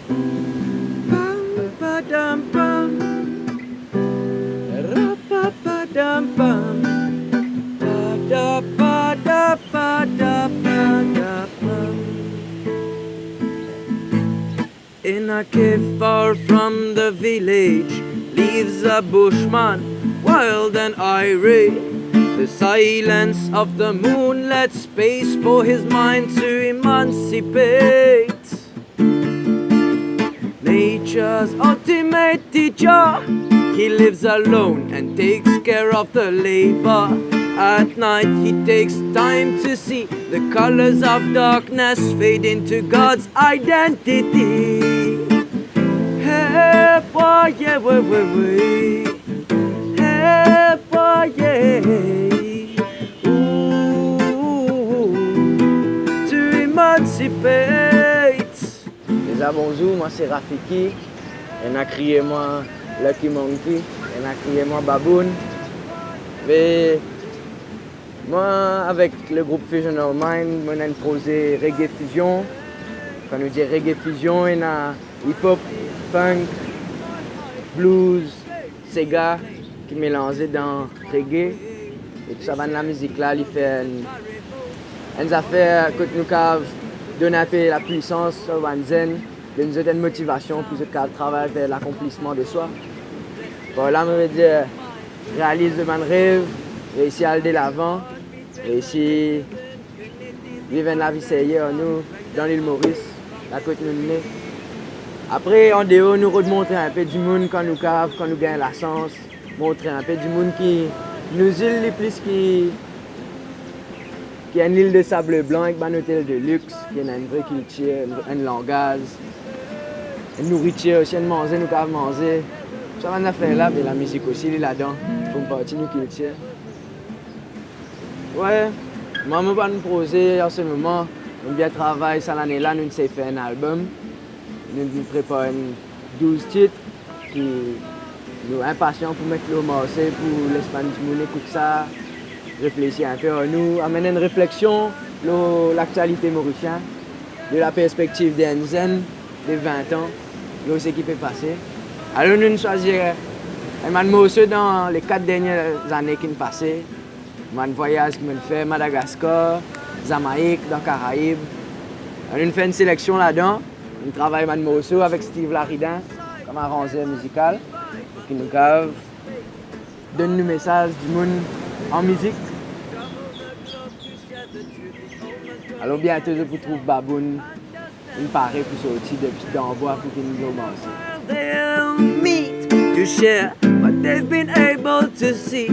Pam, padam, pam. Ra-pa-pa-dam, pam. Pa-da-pa-da-pa-da-pa-da-pam. In a cave far from the village lives a bushman, wild and irate. The silence of the moon lets space for his mind to emancipate. Nature's ultimate teacher, he lives alone and takes care of the labor. At night he takes time to see the colors of darkness fade into God's identity. Hey boy, yeah, way, way, way. Hey boy, yeah. Ooh, to emancipate. Déjà bonjour, moi c'est Rafiki. On a crié moi Lucky Monkey. On a crié moi Baboon. Mais moi, avec le groupe Fusional Mind, on a un projet Reggae Fusion. Quand on dit Reggae Fusion, on a hip-hop, funk, blues, Sega qui mélangé dans reggae. Et tout ça va dans la musique là, il fait une affaire que nous avons donné un peu la puissance au zen, de nous donner une motivation pour ce travail vers l'accomplissement de soi. Bon, là, on veut dire, réalise le man rêve, réussir à aller de l'avant. Et ici, vivre la vie sérieuse, nous, dans l'île Maurice, la côte nous menée. Après, en dehors, nous remontrer un peu du monde quand nous cave, quand nous gagnons la chance. Montrer un peu du monde qui nous île les plus qui est une île de sable blanc avec un hôtel de luxe, qui a une vraie culture, un langage, une nourriture aussi, une manger, nous cave manger. Ça va nous faire là, mais la musique aussi, il est là-dedans. Il faut partir de notre culture. Ouais, moi, je vais nous poser en ce moment. On bien travailler ça l'année là, nous avons fait un album. Nous préparons 12 titres qui nous sommes impatients pour mettre le marché, pour l'Espagne du monde écoute ça, réfléchir un peu à nous, amener une réflexion sur l'actualité mauricienne, de la perspective des Zen, des 20 ans, de ce qui peut passer. Alors nous choisirons un morceau dans les 4 dernières années qui nous passées. Un voyage que je fais Madagascar, Jamaïque, dans les Caraïbes. On a fait une sélection là-dedans. On travaille un morceau avec Steve Laridin comme arrangeur musical. Qui nous donne le message du monde en musique. Alors bientôt je vous trouve Baboon. Il paraît pour sortir depuis d'envoi pour qu'il nous commence. They'll meet to share what they've been able to see.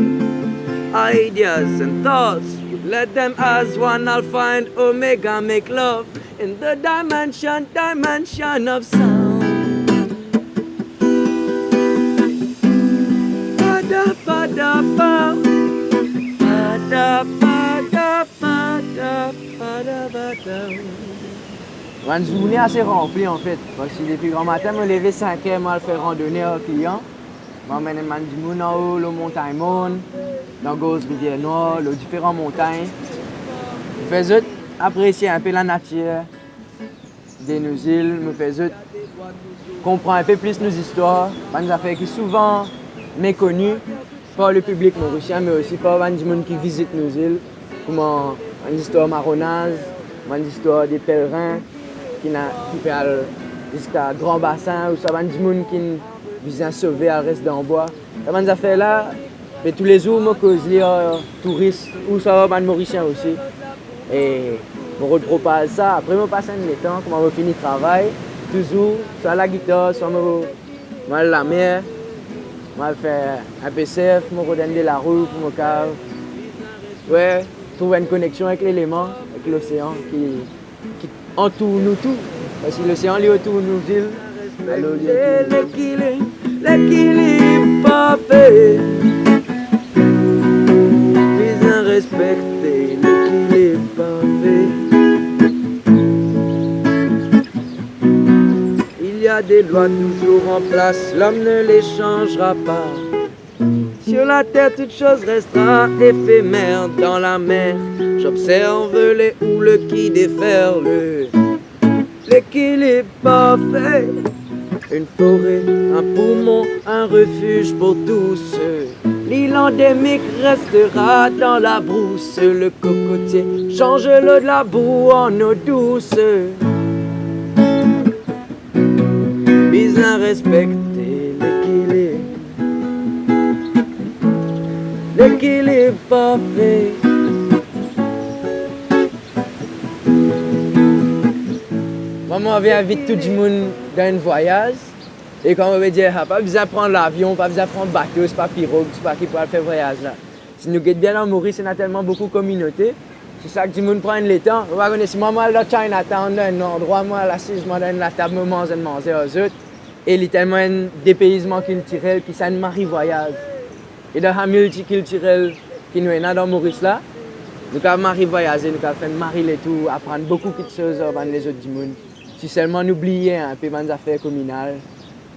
Ideas and thoughts, let them as one. I'll find Omega, make love in the dimension of sound. Ba-da-ba-da-ba, ba-da-ba-da-ba-da-ba-da. Une journée assez remplie en fait, parce que depuis grand matin, je me lever 5 heures, je fais randonnée aux clients. Je m'emmène du monde en haut, la montagne Monde, dans Gauze, Rivière Noire, les différentes montagnes. Je fais apprécier un peu la nature de nos îles, je fais comprendre un peu plus nos histoires, des affaires qui sont souvent méconnues par le public mauricien, mais aussi par les gens qui visitent nos îles, comme une histoire marronnage, une histoire des pèlerins qui parlent jusqu'à Grand Bassin, ou ça va des gens qui visent sauver le reste d'en bois. Ces affaires-là, tous les jours, je cause les touristes, ou ça va des Mauriciens aussi. Et je repropage ça. Après, je passe un temps, quand je finis le travail, toujours, soit la guitare, soit la mer. Je fais un PCF, je redonne de la roue pour mon cave. Ouais, trouver une connexion avec l'élément, avec l'océan qui entoure nous tous. Parce que l'océan est autour de nos îles. L'équilibre parfait. Bien respecter l'équilibre parfait. Il y a des lois toujours en place, l'homme ne les changera pas. Sur la terre, toute chose restera éphémère. Dans la mer, j'observe les houles qui déferlent. l'équilibre parfait. Une forêt, un poumon, un refuge pour tous. L'île endémique restera dans la brousse. Le cocotier change l'eau de la boue en eau douce. Bien respecter l'équilibre, l'équilibre parfait. Maman avait invité tout le monde dans un voyage. Et quand on veut dire, pas besoin de prendre l'avion, pas besoin de prendre bateau, c'est pas pirogue, c'est pas qui pourra faire voyage là. Si nous guettons bien en Maurice, on a tellement beaucoup de communautés. C'est ça que tout le monde prend le temps. On va connaître si maman dans Chinatown, dans un endroit, moi, assise, moi, dans la table, moi, manger aux autres. Et il y a tellement un dépaysement culturel qui c'est un mari-voyage. Et dans le multiculturel qui nous est dans Maurice là, nous avons mari-voyager, nous avons fait mari et tout, apprendre beaucoup de choses dans les autres du monde. Si seulement nous oublions un peu les affaires communales,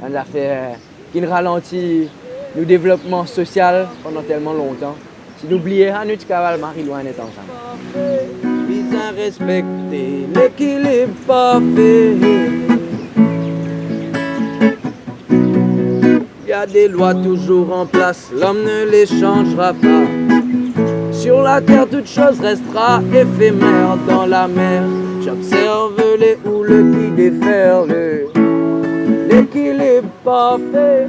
les affaires qui nous ralentissent le développement social pendant tellement longtemps. Si nous oublions, nous avons mari loin d'être ensemble. Bien respecter l'équilibre parfait. Il y a des lois toujours en place, l'homme ne les changera pas. Sur la terre, toute chose restera éphémère. Dans la mer, j'observe les houles qui déferlent. L'équilibre parfait.